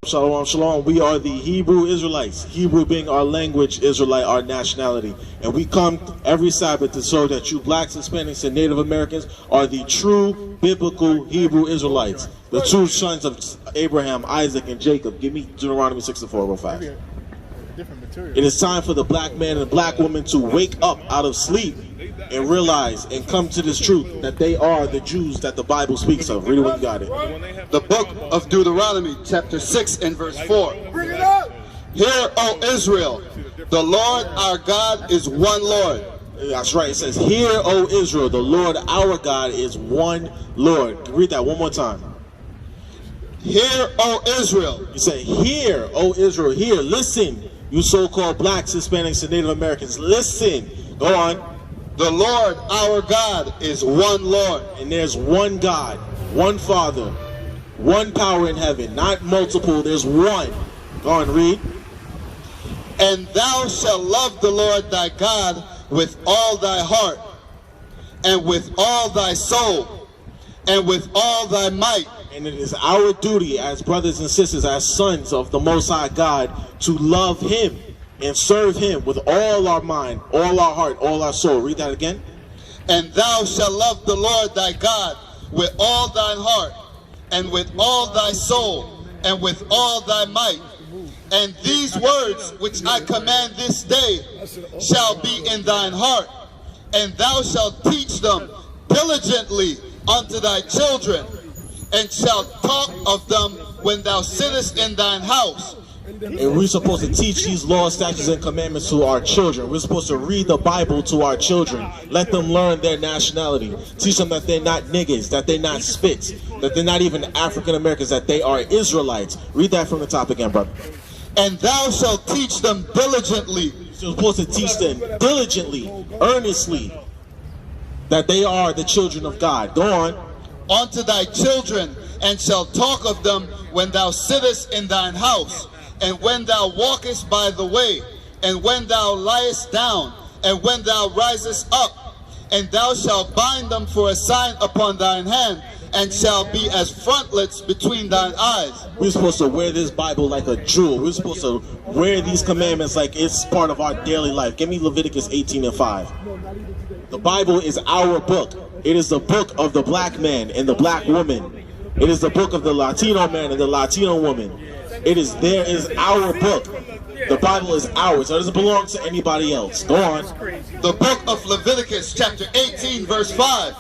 Shalom, shalom. We are the Hebrew Israelites. Hebrew being our language, Israelite our nationality. And we come every Sabbath to show that you blacks, Hispanics, and Native Americans are the true biblical Hebrew Israelites. The true sons of Abraham, Isaac, and Jacob. Give me Deuteronomy 6:4 real fast. It is time for the black man and the black woman to wake up out of sleep and realize and come to this truth that they are the Jews that the Bible speaks of. Read it when you got it. The book of Deuteronomy, chapter 6 and verse 4. Bring it up! Hear, O Israel, the Lord our God is one Lord. That's right. It says, hear, O Israel, the Lord our God is one Lord. Read that one more time. Hear, O Israel. You say, hear, O Israel, hear, listen, you so-called blacks, Hispanics, and Native Americans, listen. Go on. The Lord our God is one Lord. And there's one God, one Father, one power in heaven, not multiple, there's one. Go on, read. And thou shalt love the Lord thy God with all thy heart, and with all thy soul, and with all thy might. And it is our duty as brothers and sisters, as sons of the Most High God, to love Him and serve Him with all our mind, all our heart, all our soul. Read that again. And thou shalt love the Lord thy God with all thine heart, and with all thy soul, and with all thy might. And these words which I command this day shall be in thine heart, and thou shalt teach them diligently unto thy children, and shalt talk of them when thou sittest in thine house. And we're supposed to teach these laws, statutes, and commandments to our children. We're supposed to read the Bible to our children. Let them learn their nationality. Teach them that they're not niggas, that they're not spits, that they're not even African Americans, that they are Israelites. Read that from the top again, brother. And thou shalt teach them diligently. You're supposed to teach them diligently, earnestly, that they are the children of God. Go on. Unto thy children, and shalt talk of them when thou sittest in thine house, and when thou walkest by the way, and when thou liest down, and when thou risest up. And thou shalt bind them for a sign upon thine hand, and shall be as frontlets between thine eyes. We're supposed to wear this Bible like a jewel. We're supposed to wear these commandments like it's part of our daily life. Give me Leviticus 18:5. The Bible is our book. It is the book of the black man and the black woman. It is the book of the Latino man and the Latino woman. It is our book. The Bible is ours. It doesn't belong to anybody else. Go on. The book of Leviticus, chapter 18, verse 5.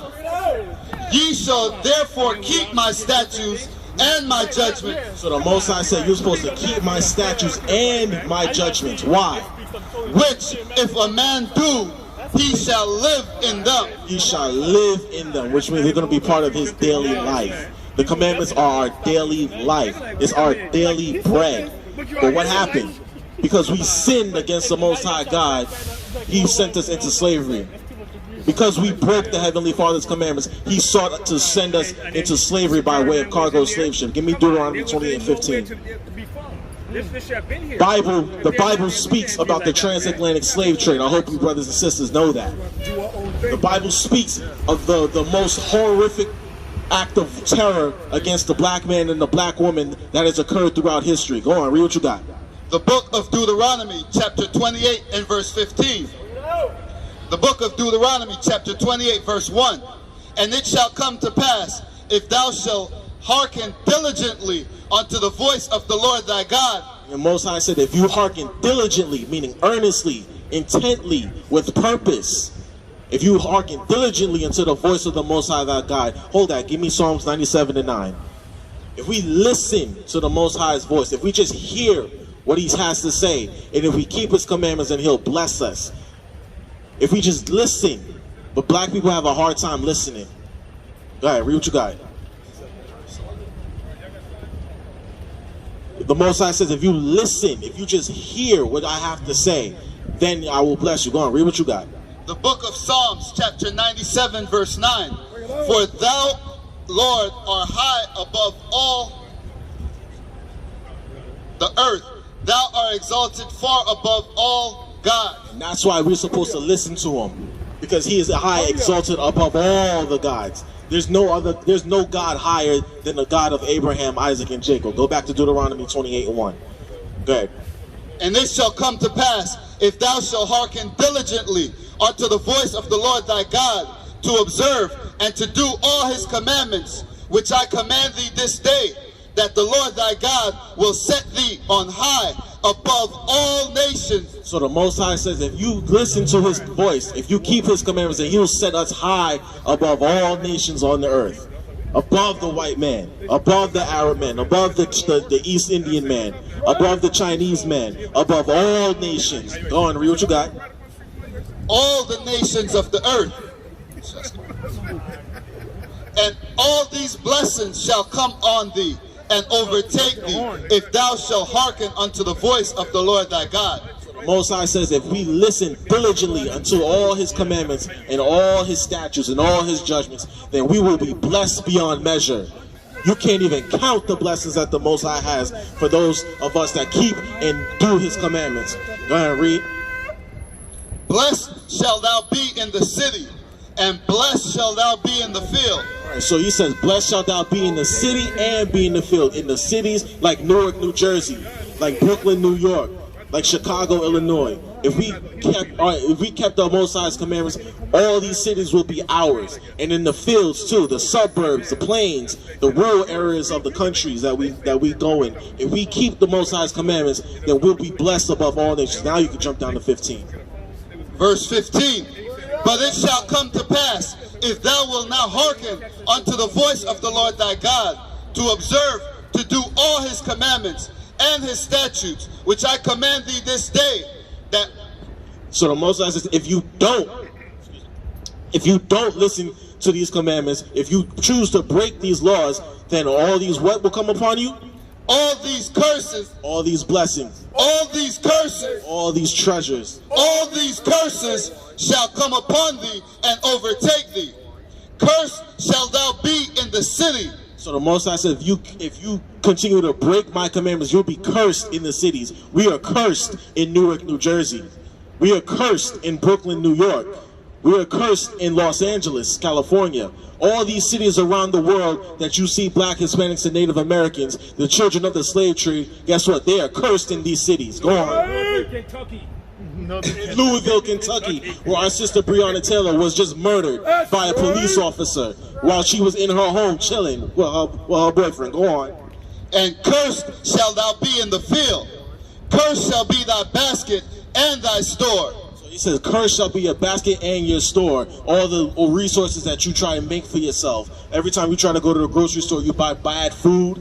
Ye shall therefore keep my statutes and my judgments. So the Most High said you're supposed to keep my statutes and my judgments. Why? Which if a man do, he shall live in them. He shall live in them, which means they're going to be part of his daily life. The commandments are our daily life. It's our daily bread. But what happened? Because we sinned against the Most High God, He sent us into slavery. Because we broke the Heavenly Father's commandments, He sought to send us into slavery by way of cargo slave ship. Give me Deuteronomy 28:15. The Bible speaks about the transatlantic slave trade. I hope you brothers and sisters know that. The Bible speaks of the most horrific act of terror against the black man and the black woman that has occurred throughout history. Go on, read what you got. The book of Deuteronomy, chapter 28 and verse 15. The book of Deuteronomy, chapter 28, verse 1. And it shall come to pass, if thou shalt hearken diligently unto the voice of the Lord thy God. And Most High said, if you hearken diligently, meaning earnestly, intently, with purpose, if you hearken diligently unto the voice of the Most High thy God. Hold that, give me Psalms 97:9. If we listen to the Most High's voice, if we just hear what He has to say, and if we keep His commandments, and He'll bless us. If we just listen. But black people have a hard time listening. Go ahead, read what you got. The Most High says, if you listen, if you just hear what I have to say, then I will bless you. Go on, read what you got. The book of Psalms, chapter 97, verse 9. For thou, Lord, art high above all the earth. Thou art exalted far above all God. And that's why we're supposed to listen to Him. Because He is high, exalted above all the gods. There's no God higher than the God of Abraham, Isaac, and Jacob. Go back to Deuteronomy 28:1. Go ahead. And it shall come to pass, if thou shalt hearken diligently unto the voice of the Lord thy God, to observe and to do all his commandments, which I command thee this day, that the Lord thy God will set thee on high above all nations. So the Most High says, if you listen to his voice, if you keep his commandments, then he will set us high above all nations on the earth. Above the white man, above the Arab man, above the East Indian man, above the Chinese man, above all nations. Go on, read what you got. All the nations of the earth. And all these blessings shall come on thee and overtake thee, if thou shalt hearken unto the voice of the Lord thy God. Most High says, if we listen diligently unto all his commandments and all his statutes and all his judgments, then we will be blessed beyond measure. You can't even count the blessings that the Most High has for those of us that keep and do his commandments. Go ahead and read. Blessed shalt thou be in the city, and blessed shalt thou be in the field. All right, so he says, blessed shalt thou be in the city and be in the field. In the cities like Newark, New Jersey, like Brooklyn, New York, like Chicago, Illinois. If we kept our Most High's commandments, all these cities will be ours. And in the fields too, the suburbs, the plains, the rural areas of the countries that we go in. If we keep the Most High's commandments, then we'll be blessed above all nations. Now you can jump down to 15. Verse 15. But it shall come to pass, if thou wilt not hearken unto the voice of the Lord thy God, to observe, to do all his commandments and his statutes, which I command thee this day, that... So the Most High says, if you don't listen to these commandments, if you choose to break these laws, then all these what will come upon you? All these curses, all these blessings, all these curses, all these treasures, all these curses shall come upon thee and overtake thee. Cursed shalt thou be in the city. So the Most High said, if you continue to break my commandments, you'll be cursed in the cities. We are cursed in Newark, New Jersey. We are cursed in Brooklyn, New York. We are cursed in Los Angeles, California. All these cities around the world that you see black, Hispanics, and Native Americans, the children of the slave trade, guess what? They are cursed in these cities. Go on. Kentucky. Louisville, Kentucky, where our sister Breonna Taylor was just murdered by a police officer while she was in her home chilling with her boyfriend. Go on. And cursed shalt thou be in the field. Cursed shall be thy basket and thy store. So he says, cursed shall be your basket and your store. All the resources that you try and make for yourself. Every time you try to go to the grocery store, you buy bad food.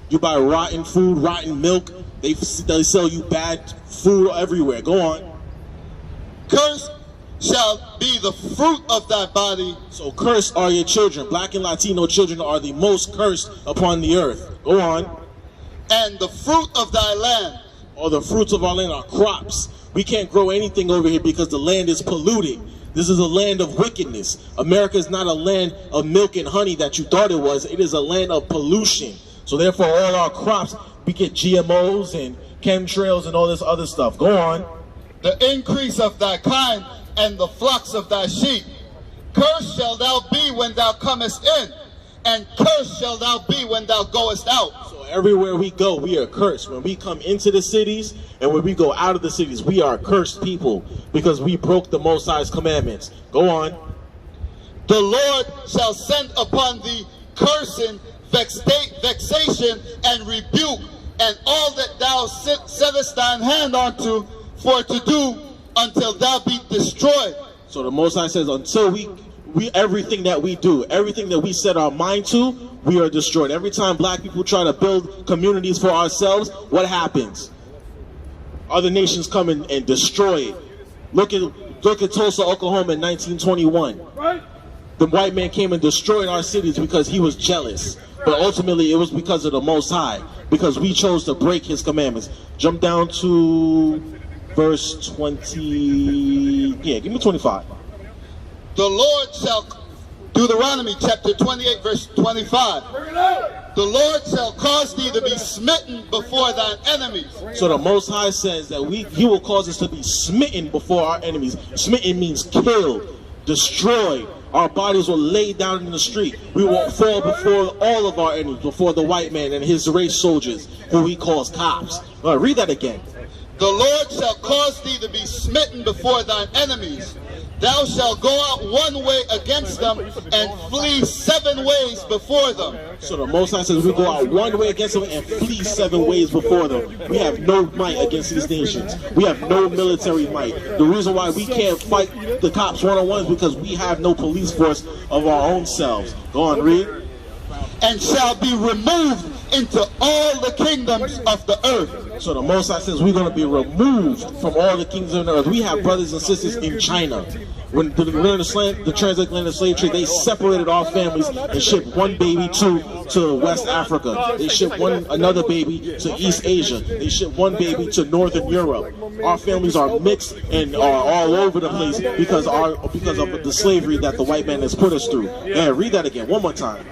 You buy rotten food, rotten milk. They sell you bad food everywhere. Go on. Cursed shall be the fruit of thy body. So cursed are your children. Black and Latino children are the most cursed upon the earth. Go on. And the fruit of thy land. Or the fruits of our land are crops. We can't grow anything over here because the land is polluted. This is a land of wickedness. America is not a land of milk and honey that you thought it was. It is a land of pollution. So therefore all our crops, we get GMOs and chemtrails and all this other stuff. Go on. The increase of thy kind and the flocks of thy sheep. Cursed shall thou be when thou comest in, and cursed shall thou be when thou goest out. So everywhere we go, we are cursed. When we come into the cities and when we go out of the cities, we are cursed people because we broke the Most High's commandments. Go on. The Lord shall send upon thee cursing, vexation, and rebuke, and all that thou settest thine hand unto, for to do until thou be destroyed. So the Most High says, until we everything that we do, everything that we set our mind to, we are destroyed. Every time black people try to build communities for ourselves, what happens? Other nations come in and destroy it. Look at Tulsa, Oklahoma in 1921. Right. The white man came and destroyed our cities because he was jealous. But ultimately it was because of the Most High, because we chose to break his commandments. Jump down to verse 20, yeah, give me 25. The Lord shall, Deuteronomy chapter 28 verse 25. The Lord shall cause thee to be smitten before thine enemies. So the Most High says that he will cause us to be smitten before our enemies. Smitten means killed. destroyed. Our bodies will lay down in the street. We will fall before all of our enemies, before the white man and his race soldiers, who he calls cops. Read that again. The Lord shall cause thee to be smitten before thine enemies. Thou shalt go out one way against them and flee 7 ways before them. So the Most High says we go out one way against them and flee 7 ways before them. We have no might against these nations. We have no military might. The reason why we can't fight the cops one-on-one is because we have no police force of our own selves. Go on, read. And shall be removed into all the kingdoms of the earth. So the Most High says we're going to be removed from all the kingdoms of the earth. We have brothers and sisters in China. When the transatlantic slave trade, they separated our families and shipped one baby to West Africa. They shipped another baby to East Asia. They shipped one baby to Northern Europe. Our families are mixed and are all over the place because of the slavery that the white man has put us through. Yeah, read that again one more time.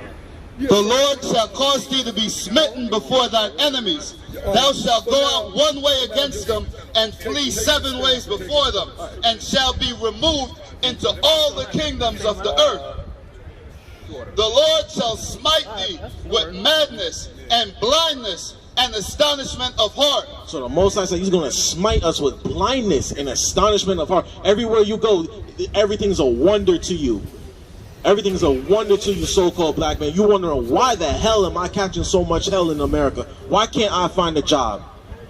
The Lord shall cause thee to be smitten before thine enemies. Thou shalt go out one way against them and flee 7 ways before them, and shall be removed into all the kingdoms of the earth. The Lord shall smite thee with madness and blindness and astonishment of heart. So the Most High said he's going to smite us with blindness and astonishment of heart. Everywhere you go, everything's a wonder to you. Everything's a wonder to you, so-called black man. You're wondering, why the hell am I catching so much hell in America? Why can't I find a job?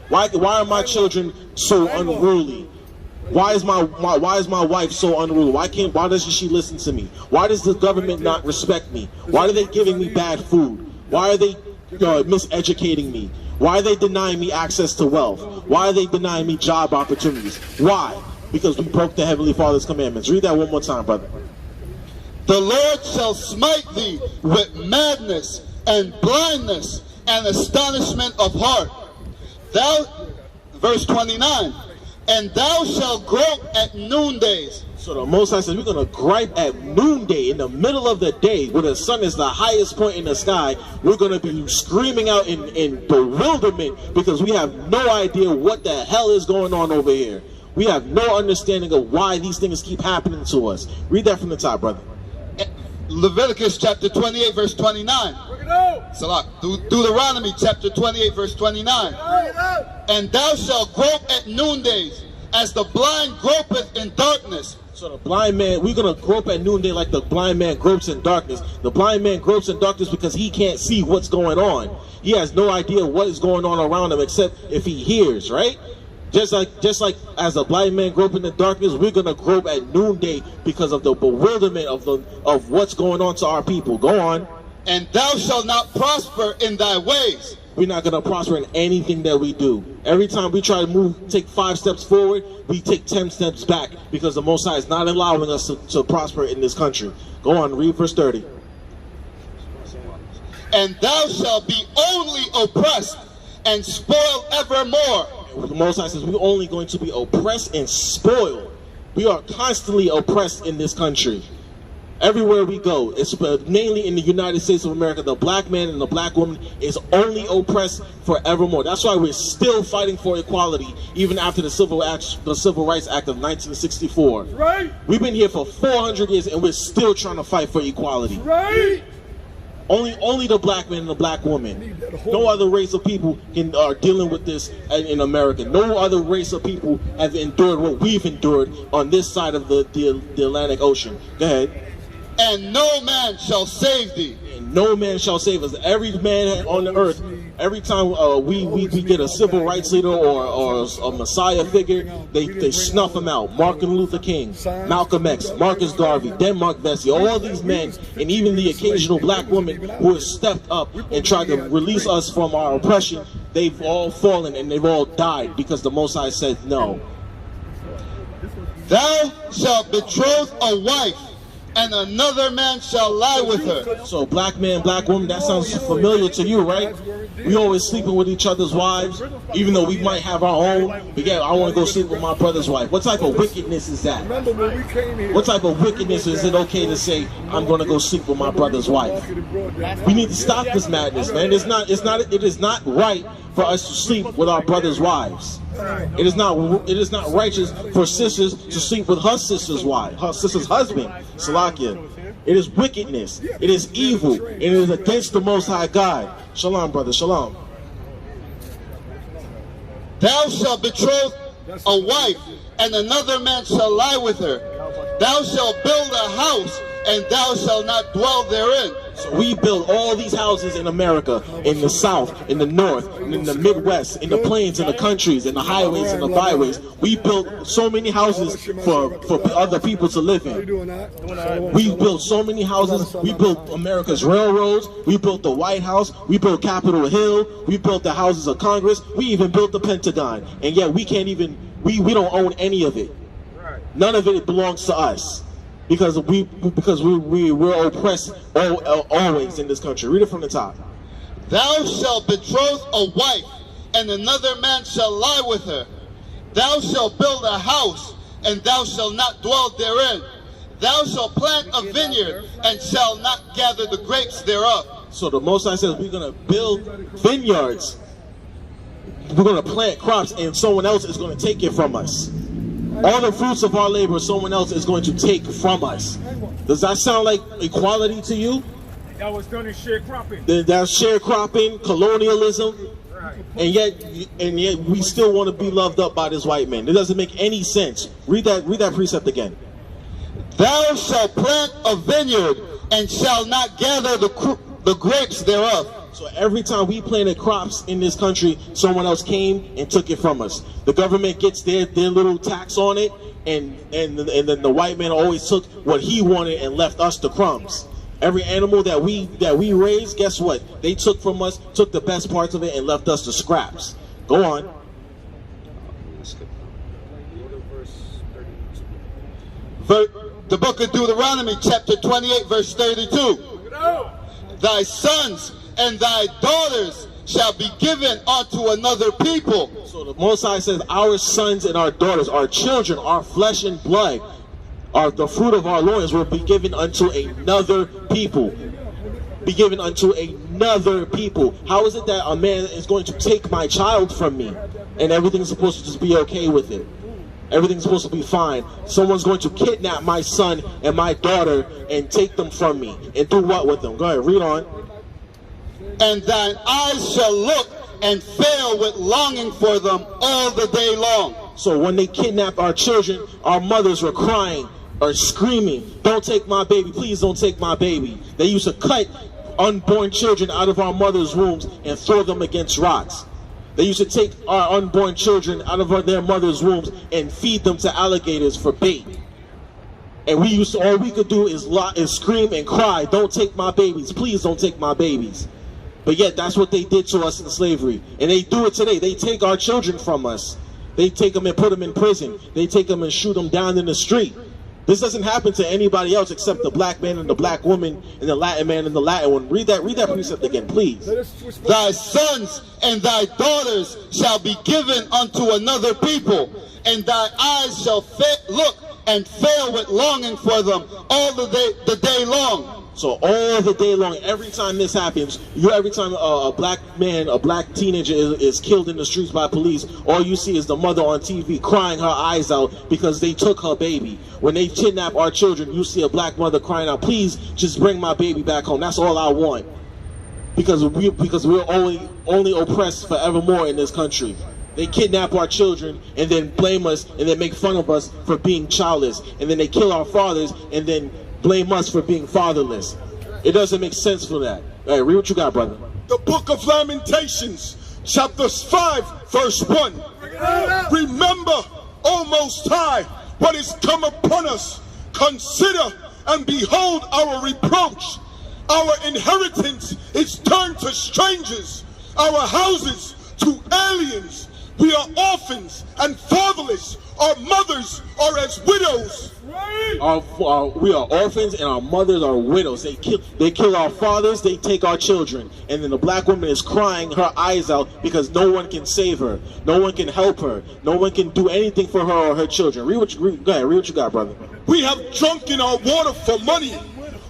Why are my children so unruly? Why is my wife so unruly? Why doesn't she listen to me? Why does the government not respect me? Why are they giving me bad food? Why are they miseducating me? Why are they denying me access to wealth? Why are they denying me job opportunities? Why? Because we broke the Heavenly Father's commandments. Read that one more time, brother. The Lord shall smite thee with madness and blindness and astonishment of heart. Verse 29, and thou shalt grope at noondays. So the Most High says we're going to gripe at noonday, in the middle of the day, where the sun is the highest point in the sky. We're going to be screaming out in bewilderment because we have no idea what the hell is going on over here. We have no understanding of why these things keep happening to us. Read that from the top, brother. Leviticus chapter 28 verse 29. Salah. Deuteronomy chapter 28 verse 29. And thou shalt grope at noondays, as the blind gropeth in darkness. So the blind man, we're going to grope at noonday like the blind man gropes in darkness. The blind man gropes in darkness because he can't see what's going on. He has no idea what is going on around him except if he hears, right? Just like as a blind man groping in the darkness, we're going to grope at noonday because of the bewilderment of what's going on to our people. Go on. And thou shalt not prosper in thy ways. We're not going to prosper in anything that we do. Every time we try to take 5 steps forward, we take 10 steps back because the Most High is not allowing us to prosper in this country. Go on, read verse 30. And thou shalt be only oppressed and spoiled evermore. The Most High says we're only going to be oppressed and spoiled. We are constantly oppressed in this country. Everywhere we go, it's mainly in the United States of America, the black man and the black woman is only oppressed forevermore. That's why we're still fighting for equality, even after the Civil Rights Act of 1964. Right. We've been here for 400 years and we're still trying to fight for equality. Right. Only the black man and the black woman. No other race of people are dealing with this in America. No other race of people have endured what we've endured on this side of the Atlantic Ocean. Go ahead. And no man shall save thee. And no man shall save us. Every man on the earth, every time we get a civil rights leader or a messiah figure, they snuff him out. Martin Luther King, Malcolm X, Marcus Garvey, Denmark Vesey, all these men, and even the occasional black woman who has stepped up and tried to release us from our oppression, they've all fallen and they've all died because the Most High said no. Thou shalt betroth a wife, and another man shall lie with her. So black man, black woman, that sounds familiar to you, right? We always sleeping with each other's wives, even though we might have our own. But yeah, I want to go sleep with my brother's wife. What type of wickedness is that? What type of wickedness is it okay to say, I'm going to go sleep with my brother's wife? We need to stop this madness, man. It is not right for us to sleep with our brothers' wives. It is not righteous for sisters to sleep with her sister's wife, her sister's husband. Salakia. It is wickedness. It is evil. It is against the Most High God. Shalom, brother. Shalom. Thou shalt betroth a wife, and another man shall lie with her. Thou shalt build a house, and thou shalt not dwell therein. So we build all these houses in America, in the South, in the North, in the Midwest, in the plains, in the countries, in the highways, and the byways. We built so many houses for other people to live in. We built so many houses. We built America's railroads. We built the White House. We built Capitol Hill. We built the houses of Congress. We even built the Pentagon. And yet we can't even, we don't own any of it. None of it belongs to us. Because we're oppressed always in this country. Read it from the top. Thou shalt betroth a wife, and another man shall lie with her. Thou shalt build a house, and thou shalt not dwell therein. Thou shalt plant a vineyard, and shalt not gather the grapes thereof. So the Most High says we're going to build vineyards. We're going to plant crops, and someone else is going to take it from us. All the fruits of our labor, someone else is going to take from us. Does that sound like equality to you? That was done in sharecropping. That's sharecropping, colonialism, and yet we still want to be loved up by this white man. It doesn't make any sense. Read that precept again. Thou shalt plant a vineyard, and shalt not gather the grapes thereof. So every time we planted crops in this country, someone else came and took it from us. The government gets their little tax on it, and then the white man always took what he wanted and left us the crumbs. Every animal that we raised, guess what? They took from us, took the best parts of it, and left us the scraps. Go on. The book of Deuteronomy, chapter 28, verse 32. Thy sons and thy daughters shall be given unto another people. So the Most High says our sons and our daughters, our children, our flesh and blood, the fruit of our loins will be given unto another people. Be given unto another people. How is it that a man is going to take my child from me and everything's supposed to just be okay with it? Everything's supposed to be fine. Someone's going to kidnap my son and my daughter and take them from me and do what with them? Go ahead, read on. And thine eyes shall look and fail with longing for them all the day long. So when they kidnapped our children, our mothers were crying or screaming, don't take my baby, please don't take my baby. They used to cut unborn children out of our mothers' wombs and throw them against rocks. They used to take our unborn children out of their mothers' wombs and feed them to alligators for bait. And all we could do is scream and cry, don't take my babies, please don't take my babies. But yet that's what they did to us in slavery. And they do it today. They take our children from us. They take them and put them in prison. They take them and shoot them down in the street. This doesn't happen to anybody else except the black man and the black woman and the Latin man and the Latin one. Read that precept again, please. Thy sons and thy daughters shall be given unto another people, and thy eyes shall look and fail with longing for them all the day long. So all the day long, every time this happens, every time a black man, a black teenager is killed in the streets by police, all you see is the mother on TV crying her eyes out because they took her baby. When they kidnap our children, you see a black mother crying out, please just bring my baby back home. That's all I want. Because we're only oppressed forevermore in this country. They kidnap our children and then blame us and then make fun of us for being childless. And then they kill our fathers and then blame us for being fatherless. It doesn't make sense for that. All right, read what you got, brother. The book of Lamentations, chapter 5, verse 1. Remember, O Most High, what is come upon us. Consider and behold our reproach. Our inheritance is turned to strangers, our houses to aliens. We are orphans and fatherless. Our mothers are as widows. We are orphans and our mothers are widows. They kill our fathers, they take our children. And then the black woman is crying her eyes out because no one can save her. No one can help her. No one can do anything for her or her children. Go ahead, read what you got, brother. We have drunken our water for money,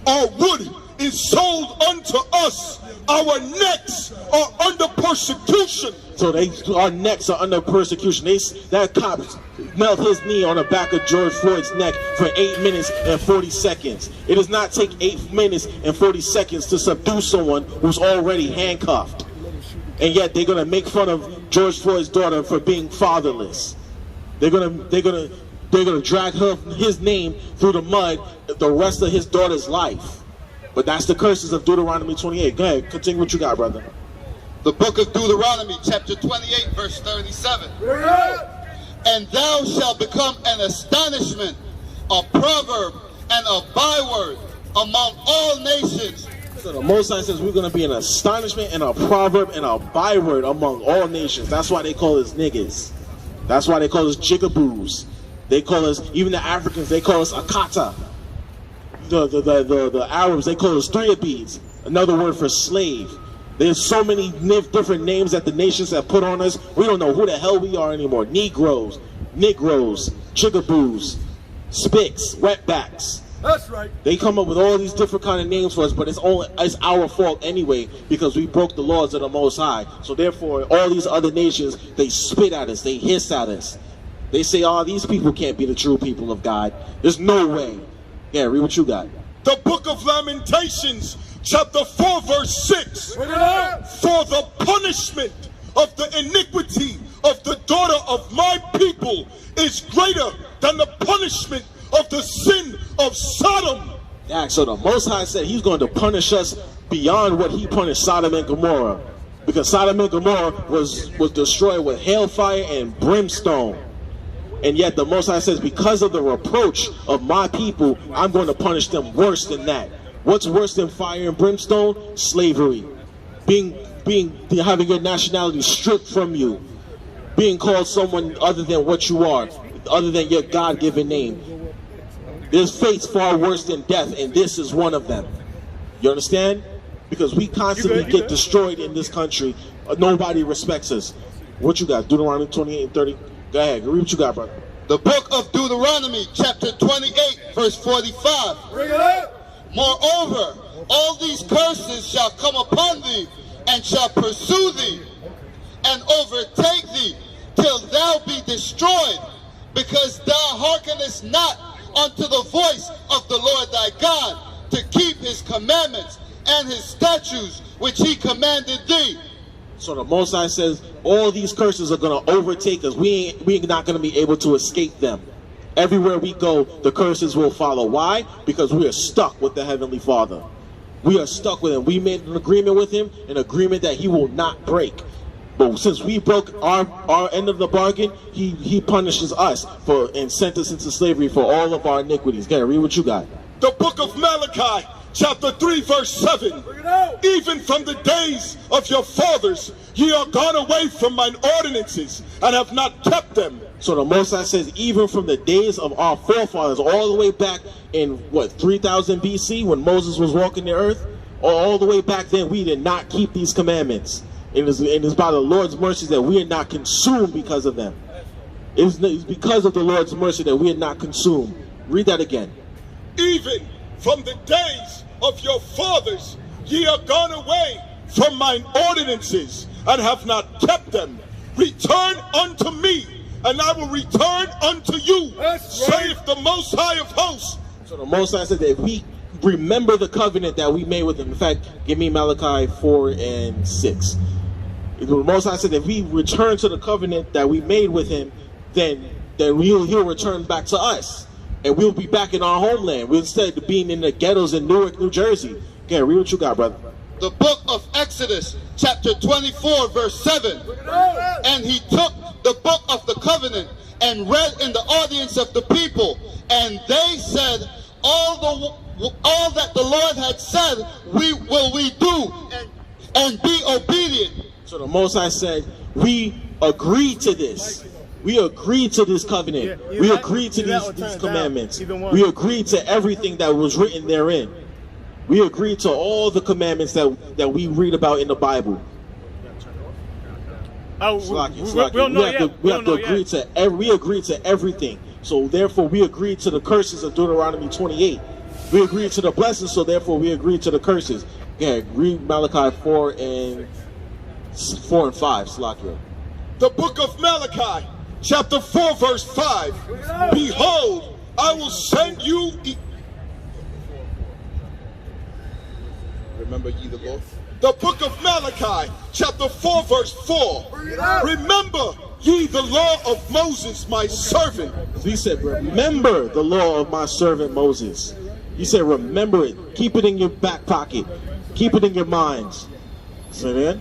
our wood is sold unto us. Our necks are under persecution. So our necks are under persecution. That cop knelt his knee on the back of George Floyd's neck for 8 minutes and 40 seconds. It does not take 8 minutes and 40 seconds to subdue someone who's already handcuffed. And yet they're gonna make fun of George Floyd's daughter for being fatherless. They're gonna drag his name through the mud the rest of his daughter's life. But that's the curses of Deuteronomy 28. Go ahead, continue what you got, brother. The book of Deuteronomy, chapter 28, verse 37. And thou shalt become an astonishment, a proverb, and a byword among all nations. So the Most High says we're going to be an astonishment and a proverb and a byword among all nations. That's why they call us niggas. That's why they call us jigaboos. They call us, even the Africans, they call us akata. The Arabs, they call us threabees, another word for slave. There's so many different names that the nations have put on us. We don't know who the hell we are anymore. Negroes, jigaboos, spicks, wetbacks. That's right. They come up with all these different kind of names for us, but it's our fault anyway because we broke the laws of the Most High. So therefore, all these other nations, they spit at us, they hiss at us. They say, oh, these people can't be the true people of God. There's no way. Yeah, read what you got. The book of Lamentations, chapter 4, verse 6. For the punishment of the iniquity of the daughter of my people is greater than the punishment of the sin of Sodom. Yeah, so the Most High said he's going to punish us beyond what he punished Sodom and Gomorrah. Because Sodom and Gomorrah was destroyed with hailfire and brimstone. And yet the Most High says, because of the reproach of my people, I'm going to punish them worse than that. What's worse than fire and brimstone? Slavery. Having your nationality stripped from you. Being called someone other than what you are, other than your God-given name. There's fates far worse than death, and this is one of them. You understand? Because we constantly get destroyed in this country. Nobody respects us. What you got? Deuteronomy 28 and 30. Go ahead. Read what you got, brother. The book of Deuteronomy, chapter 28, verse 45. Bring it up. Moreover, all these curses shall come upon thee, and shall pursue thee, and overtake thee, till thou be destroyed, because thou hearkenest not unto the voice of the Lord thy God, to keep his commandments and his statutes, which he commanded thee. So the Most High says all these curses are going to overtake us. We ain't not going to be able to escape them. Everywhere we go, the curses will follow. Why? Because we are stuck with the Heavenly Father. We are stuck with him. We made an agreement with him, an agreement that he will not break. But since we broke our end of the bargain, he punishes us and sent us into slavery for all of our iniquities. Gary, read what you got. The book of Malachi, chapter 3, verse 7. Even from the days of your fathers, ye are gone away from mine ordinances, and have not kept them. So the Most High says, even from the days of our forefathers, all the way back in, 3000 BC, when Moses was walking the earth, all the way back then, we did not keep these commandments. It is by the Lord's mercy that we are not consumed because of them. It's because of the Lord's mercy that we are not consumed. Read that again. Even from the days of your fathers, ye are gone away from mine ordinances, and have not kept them. Return unto me, and I will return unto you, saith the Most High of hosts. So the Most High said that if we remember the covenant that we made with him, in fact, give me Malachi 4 and 6. The Most High said that if we return to the covenant that we made with him, then he'll return back to us. And we'll be back in our homeland. Instead of being in the ghettos in Newark, New Jersey. Okay, read what you got, brother. The book of Exodus, chapter 24, verse 7. And he took the book of the covenant and read in the audience of the people. And they said, all that the Lord had said, we do, and be obedient. So the Most High said, we agreed to this. We agreed to this covenant. We agreed to these commandments. We agreed to everything that was written therein. We agreed to all the commandments that we read about in the Bible. We agreed to everything. So therefore we agreed to the curses of Deuteronomy 28. We agreed to the blessings, so therefore we agreed to the curses. Yeah, read Malachi 4 and 5, Slakia. The book of Malachi, chapter 4, verse 5. Behold, I will send you. Remember ye the Lord? The book of Malachi, chapter 4, verse 4. Remember ye the law of Moses, my servant. So he said, remember the law of my servant Moses. He said, remember it. Keep it in your back pocket. Keep it in your minds. Say that.